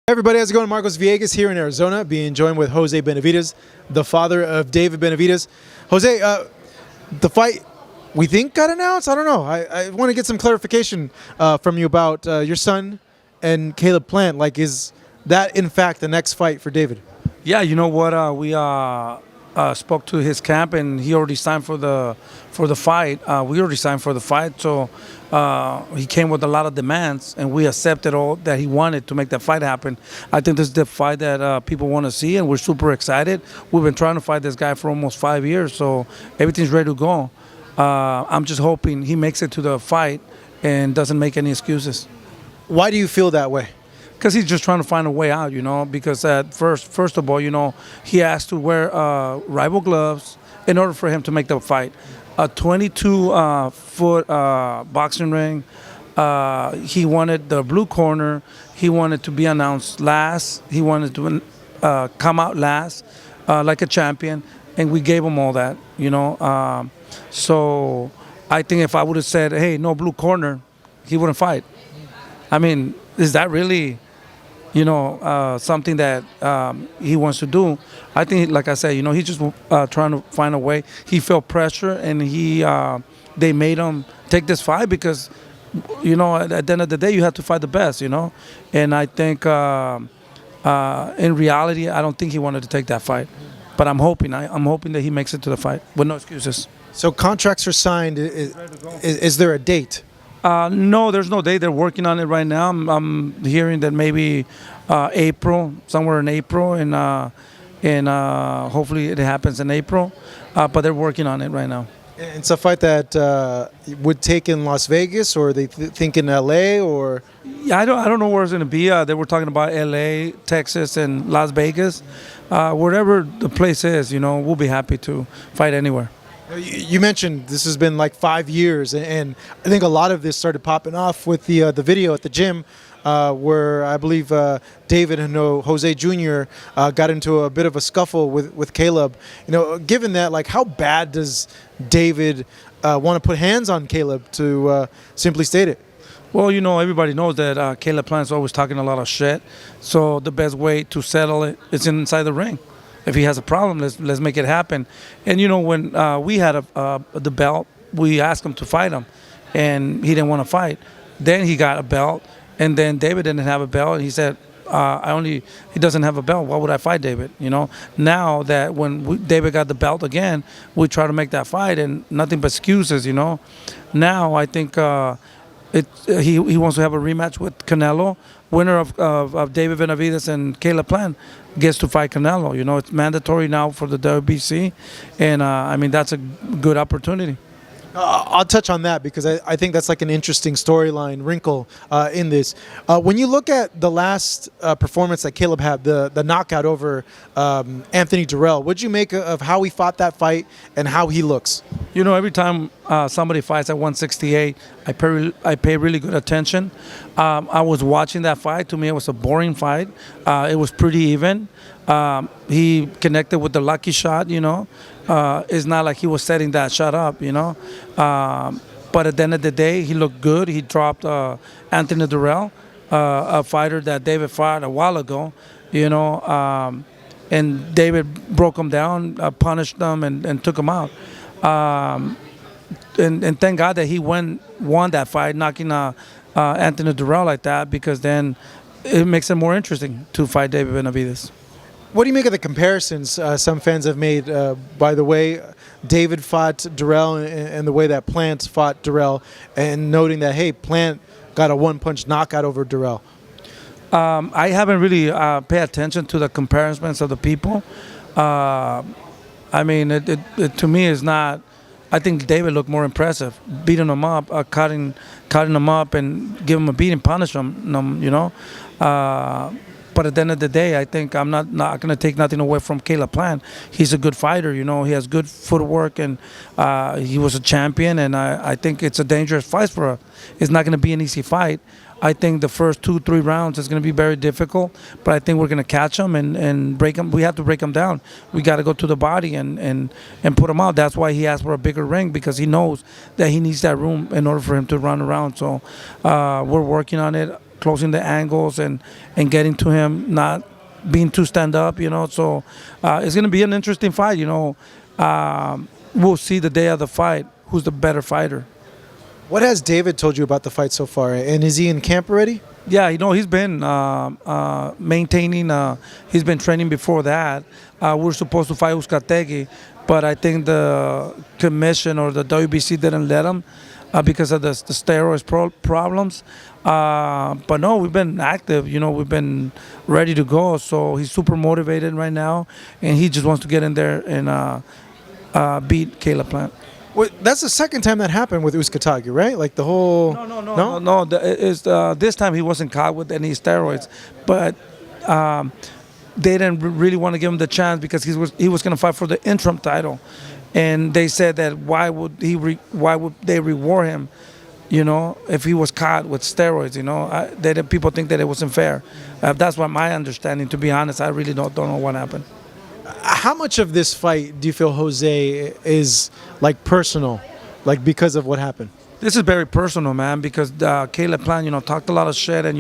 Everybody, how's it going? Marcos Villegas here in Arizona, being joined with Jose Benavidez, the father of David Benavidez. Jose, the fight we think got announced. I don't know. I want to get some clarification from you about your son and Caleb Plant. Like, is that in fact the next fight for David? Yeah, you know what? We spoke to his camp, and he already signed for the fight. We already signed for the fight, so he came with a lot of demands, and we accepted all that he wanted to make that fight happen. I think this is the fight that people want to see, and we're super excited. We've been trying to fight this guy for almost 5 years, so everything's ready to go. I'm just hoping he makes it to the fight and doesn't make any excuses. Why do you feel that way? Because he's just trying to find a way out, because at first of all, he has to wear rival gloves in order for him to make the fight. A 22-foot boxing ring. He wanted the blue corner. He wanted to be announced last. He wanted to come out last like a champion, and we gave him all that, So I think if I would have said, hey, no blue corner, he wouldn't fight. I mean, is that really something that he wants to do? I think, like I said, he's just trying to find a way. He felt pressure, and they made him take this fight because, at the end of the day, you have to fight the best, And I think, in reality, I don't think he wanted to take that fight. But I'm hoping that he makes it to the fight with no excuses. So contracts are signed. Is there a date? No, there's no date. They're working on it right now. I'm hearing that maybe April, somewhere in April, and hopefully it happens in April. But they're working on it right now. It's a fight that would take in Las Vegas, or they think in L.A., or? Yeah, I don't know where it's going to be. They were talking about L.A., Texas, and Las Vegas. Wherever the place is, we'll be happy to fight anywhere. You mentioned this has been like 5 years, and I think a lot of this started popping off with the video at the gym, where I believe David and Jose Jr. Got into a bit of a scuffle with Caleb. Given that, like, how bad does David want to put hands on Caleb, to simply state it? Well, everybody knows that Caleb Plant's always talking a lot of shit. So the best way to settle it is inside the ring. If he has a problem, let's make it happen. And when we had the belt, we asked him to fight him, and he didn't want to fight. Then he got a belt, and then David didn't have a belt, and he said, he doesn't have a belt. Why would I fight David? Now that when David got the belt again, we try to make that fight, and nothing but excuses. Now I think he wants to have a rematch with Canelo. Winner of David Benavidez and Caleb Plant gets to fight Canelo. It's mandatory now for the WBC, and that's a good opportunity. I'll touch on that because I think that's like an interesting storyline wrinkle in this. When you look at the last performance that Caleb had, the knockout over Anthony Durrell, what'd you make of how he fought that fight and how he looks? Every time somebody fights at 168, I pay really good attention. I was watching that fight. To me, it was a boring fight. It was pretty even. He connected with the lucky shot, It's not like he was setting that shot up, But at the end of the day, he looked good. He dropped Anthony Durrell, a fighter that David fought a while ago, and David broke him down, punished him, and took him out. And thank God that he won that fight, knocking Anthony Durrell like that, because then it makes it more interesting to fight David Benavidez. What do you make of the comparisons some fans have made by the way David fought Durrell and the way that Plant fought Durrell, and noting that, hey, Plant got a one-punch knockout over Durrell? I haven't really paid attention to the comparisons of the people. To me, it's not. I think David looked more impressive, beating him up, cutting him up, and give him a beating, punish him. But at the end of the day, I think I'm not going to take nothing away from Caleb Plant. He's a good fighter, He has good footwork, and he was a champion, and I think it's a dangerous fight for us. It's not going to be an easy fight. I think the first 2-3 rounds is going to be very difficult, but I think we're going to catch him and break him. We have to break him down. We got to go to the body and put him out. That's why he asked for a bigger ring, because he knows that he needs that room in order for him to run around. So we're working on it. closing the angles and getting to him, not being too stand up, So it's going to be an interesting fight, We'll see the day of the fight who's the better fighter. What has David told you about the fight so far? And is he in camp already? Yeah, he's been maintaining. He's been training before that. We're supposed to fight Uzcategui, but I think the commission or the WBC didn't let him because of the steroids problems. But no, we've been active. We've been ready to go. So he's super motivated right now, and he just wants to get in there and beat Caleb Plant. Well, that's the second time that happened with Uzcategui, right? Like the whole. No. This time he wasn't caught with any steroids, but they didn't really want to give him the chance because he was going to fight for the interim title, and they said that why would they reward him, if he was caught with steroids, people think that it wasn't fair. That's what my understanding. To be honest, I really don't know what happened. How much of this fight do you feel Jose is like personal, like because of what happened? This is very personal, man, because Caleb Plant, talked a lot of shit, and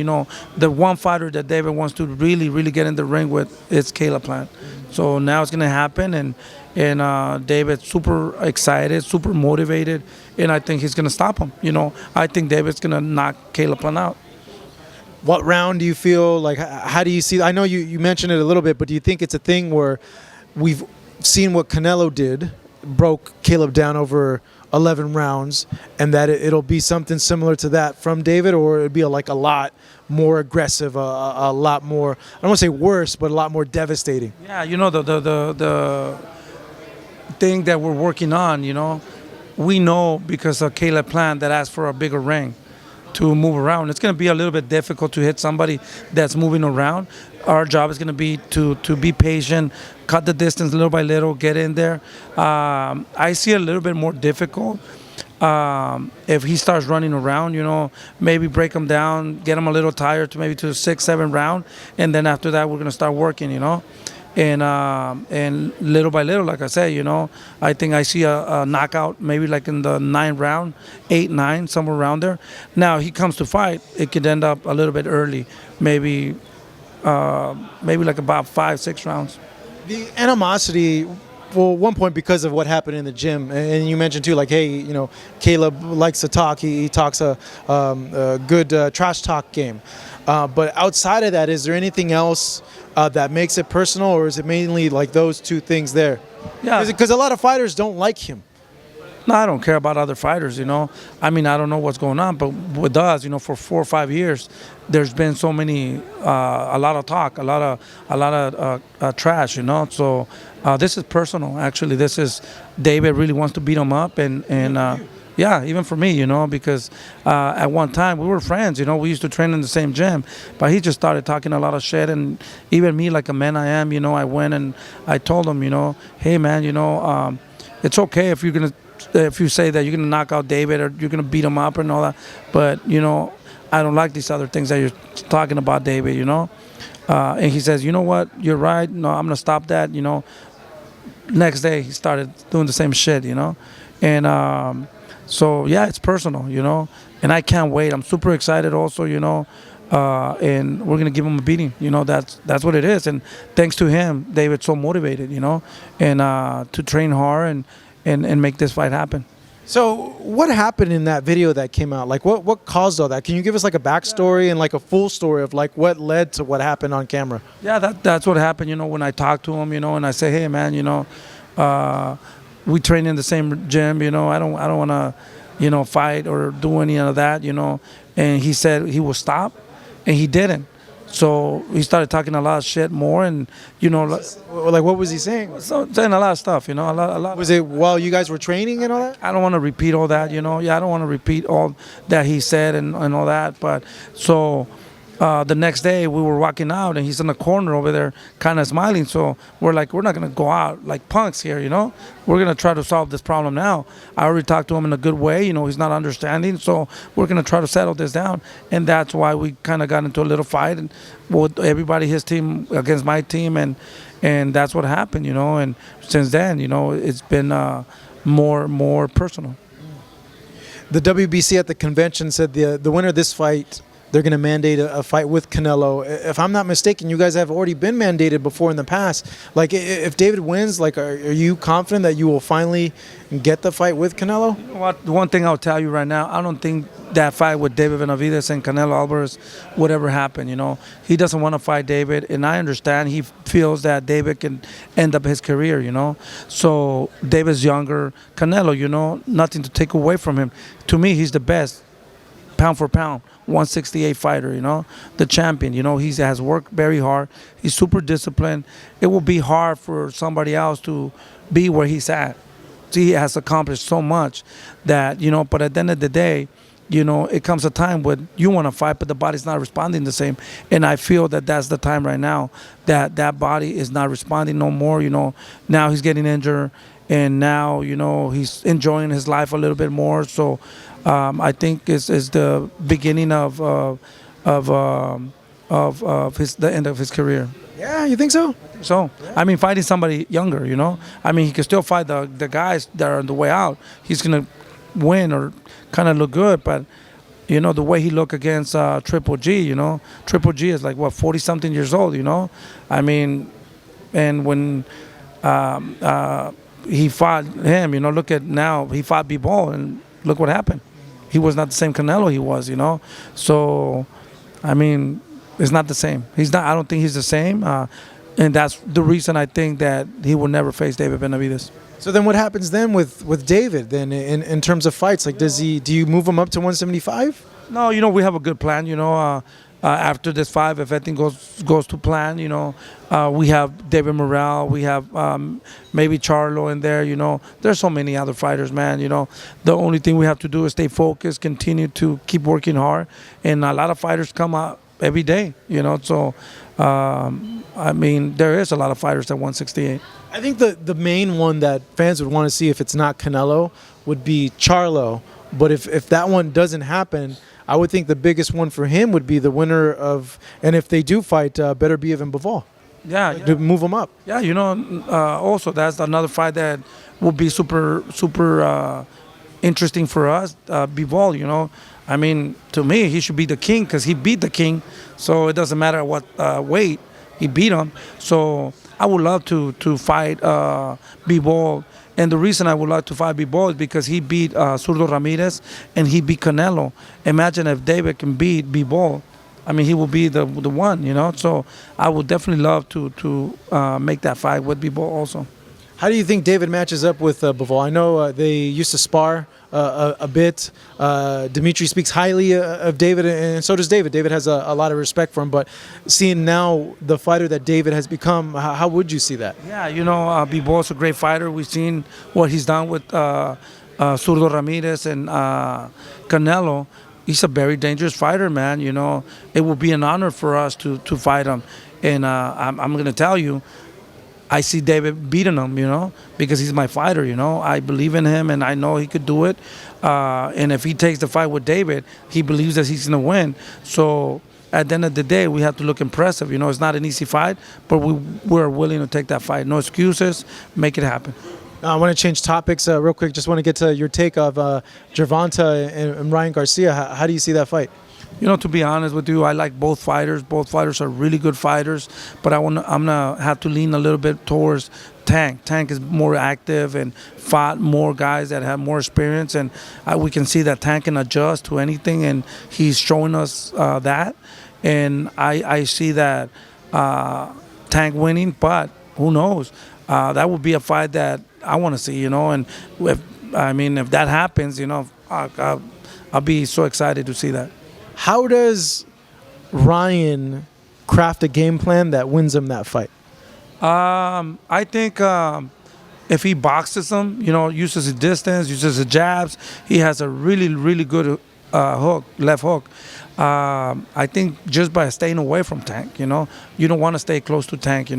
the one fighter that David wants to really, really get in the ring with is Caleb Plant. So now it's gonna happen, and David's super excited, super motivated, and I think he's gonna stop him. I think David's gonna knock Caleb Plant out. What round do you feel like? How do you see? I know you mentioned it a little bit, but do you think it's a thing where we've seen what Canelo did, broke Caleb down over 11 rounds, and that it'll be something similar to that from David, or it'd be a lot more aggressive, a lot more, I don't want to say worse, but a lot more devastating? Yeah, the thing that we're working on, we know because of Caleb Plant that asked for a bigger ring to move around. It's going to be a little bit difficult to hit somebody that's moving around. Our job is going to be to be patient, cut the distance little by little, get in there. I see it a little bit more difficult if he starts running around, maybe break him down, get him a little tired to maybe to the 6th, 7th round, and then after that we're going to start working, And little by little, like I said, I think I see a knockout maybe like in the 9th round, 8, 9, somewhere around there. Now he comes to fight, it could end up a little bit early, maybe like about 5, 6 rounds. The animosity, well, one point because of what happened in the gym, and you mentioned too, like, hey, Caleb likes to talk. He talks a good trash talk game. But outside of that, is there anything else that makes it personal, or is it mainly like those two things there? Yeah, because a lot of fighters don't like him. No, I don't care about other fighters, I mean, I don't know what's going on, but with us, for 4 or 5 years, there's been so many, a lot of talk, a lot of trash, So this is personal, actually. This is David really wants to beat him up, and yeah, even for me, because at one time we were friends, we used to train in the same gym, but he just started talking a lot of shit, and even me, like a man I am, I went and I told him, hey man, it's okay if you say that you're gonna knock out David or you're gonna beat him up and all that, but I don't like these other things that you're talking about, David. And he says, you know what, you're right. No, I'm gonna stop that. Next day he started doing the same shit. And so yeah, it's personal. And I can't wait. I'm super excited also. And we're gonna give him a beating. That's what it is. And thanks to him, David's so motivated. And to train hard and make this fight happen. So what happened in that video that came out? Like what caused all that? Can you give us like a backstory and like a full story of like what led to what happened on camera? Yeah, that's what happened, when I talked to him, and I say, hey man, we train in the same gym, I don't want to, fight or do any of that, and he said he would stop, and he didn't. So he started talking a lot of shit more, and like what was he saying? So saying a lot of stuff, a lot. Was it while you guys were training and all that? I don't want to repeat all that, Yeah, I don't want to repeat all that he said and all that. But so the next day we were walking out, and he's in the corner over there, kind of smiling. So we're like, we're not gonna go out like punks here, We're gonna try to solve this problem now. I already talked to him in a good way, he's not understanding. So we're gonna try to settle this down, and that's why we kind of got into a little fight, and with everybody, his team against my team, and that's what happened, And since then, it's been more personal. The WBC at the convention said the winner of this fight they're going to mandate a fight with Canelo. If I'm not mistaken, you guys have already been mandated before in the past. Like, if David wins, like, are you confident that you will finally get the fight with Canelo? You know what? The one thing I'll tell you right now, I don't think that fight with David Benavidez and Canelo Alvarez would ever happen. He doesn't want to fight David, and I understand he feels that David can end up his career. So David's younger. Canelo, nothing to take away from him. To me, he's the best, pound for pound, 168 fighter, the champion. He has worked very hard. He's super disciplined. It will be hard for somebody else to be where he's at. He has accomplished so much that, but at the end of the day, it comes a time when you want to fight, but the body's not responding the same. And I feel that that's the time right now that body is not responding no more. Now he's getting injured, and now, he's enjoying his life a little bit more. So I think it's the beginning of the end of his career. Yeah, you think so? So, I mean, fighting somebody younger, I mean, he can still fight the guys that are on the way out. He's going to win or kind of look good, but, the way he looked against Triple G, Triple G is like, 40-something years old, I mean, and when he fought him, look at now, he fought B-Ball, and look what happened. He was not the same Canelo he was, So, I mean, it's not the same. I don't think he's the same. And that's the reason I think that he will never face David Benavidez. So then what happens then with David then in terms of fights? Like, do you move him up to 175? No, we have a good plan, after this fight, if everything goes to plan, we have David Morrell, we have maybe Charlo in there, There's so many other fighters, man, The only thing we have to do is stay focused, continue to keep working hard, and a lot of fighters come out every day, So, I mean, there is a lot of fighters at 168. I think the main one that fans would want to see if it's not Canelo would be Charlo. But if that one doesn't happen, I would think the biggest one for him would be the winner of, and if they do fight, better be Evan Bivol. Yeah, to move him up. Yeah, also that's another fight that will be super interesting for us. Bivol, I mean, to me, he should be the king because he beat the king. So it doesn't matter what weight he beat him. So I would love to fight Bivol. And the reason I would like to fight Bivol is because he beat Zurdo Ramirez and he beat Canelo. Imagine if David can beat Bivol. I mean, he will be the one, So I would definitely love to make that fight with Bivol also. How do you think David matches up with Bivol? I know they used to spar a bit. Dimitri speaks highly of David, and so does David. David has a lot of respect for him. But seeing now the fighter that David has become, how would you see that? Yeah, Bivol's a great fighter. We've seen what he's done with Zurdo Ramirez and Canelo. He's a very dangerous fighter, man. It will be an honor for us to fight him. And I'm going to tell you, I see David beating him, because he's my fighter, I believe in him, and I know he could do it. And if he takes the fight with David, he believes that he's going to win. So at the end of the day, we have to look impressive. It's not an easy fight, but we're willing to take that fight. No excuses. Make it happen. I want to change topics real quick. Just want to get to your take of Gervonta and Ryan Garcia. How do you see that fight? To be honest with you, I like both fighters. Both fighters are really good fighters, but I'm gonna have to lean a little bit towards Tank. Tank is more active and fought more guys that have more experience, and we can see that Tank can adjust to anything, and he's showing us that. And I see that Tank winning, but who knows? That would be a fight that I want to see, And if that happens, I'll be so excited to see that. How does Ryan craft a game plan that wins him that fight? I think if he boxes him, uses his distance, uses his jabs, he has a really, really good left hook. I think just by staying away from Tank, you don't want to stay close to Tank,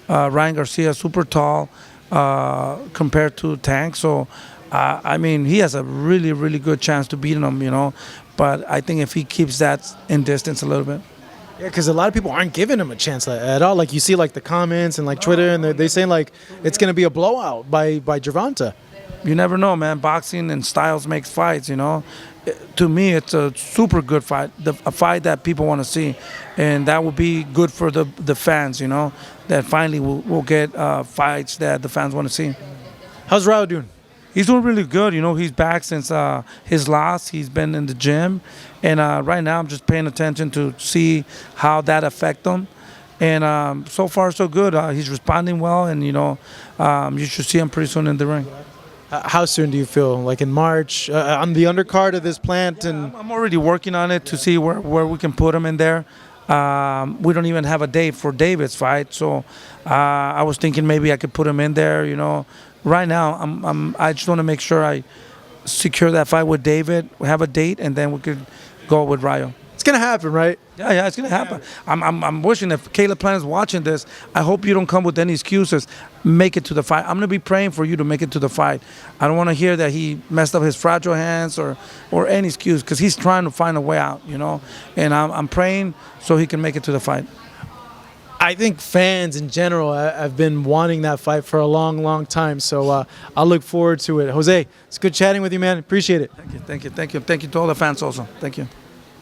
Ryan Garcia is super tall compared to Tank, so he has a really, really good chance to beat him, But I think if he keeps that in distance a little bit. Yeah, because a lot of people aren't giving him a chance at all. Like, you see, like, the comments and, like, Twitter, and they saying, like, it's going to be a blowout by Gervonta. You never know, man. Boxing and styles makes fights, to me, it's a super good fight, a fight that people want to see, and that will be good for the fans. You know, that finally we'll get fights that the fans want to see. How's Raul doing? He's doing really good. You know, he's back since his loss. He's been in the gym, and right now I'm just paying attention to see how that affect him. And so far, so good. He's responding well, and you know, you should see him pretty soon in the ring. How soon do you feel? Like in March, on the undercard of this plant? And I'm already working on it to see where we can put him in there. We don't even have a date for David's fight, so I was thinking maybe I could put him in there. You know, right now I just want to make sure I secure that fight with David. We have a date, and then we could go with Rayo. it's gonna happen, right? Yeah, it's gonna happen. I'm wishing if Caleb Plant is watching this, I hope you don't come with any excuses. Make it to the fight. I'm gonna be praying for you to make it to the fight. I don't want to hear that he messed up his fragile hands or any excuse, because he's trying to find a way out, you know. And I'm praying so he can make it to the fight. I think fans in general have been wanting that fight for a long, long time. So I'll look forward to it. Jose, it's good chatting with you, man. Appreciate it. Thank you to all the fans also. Thank you.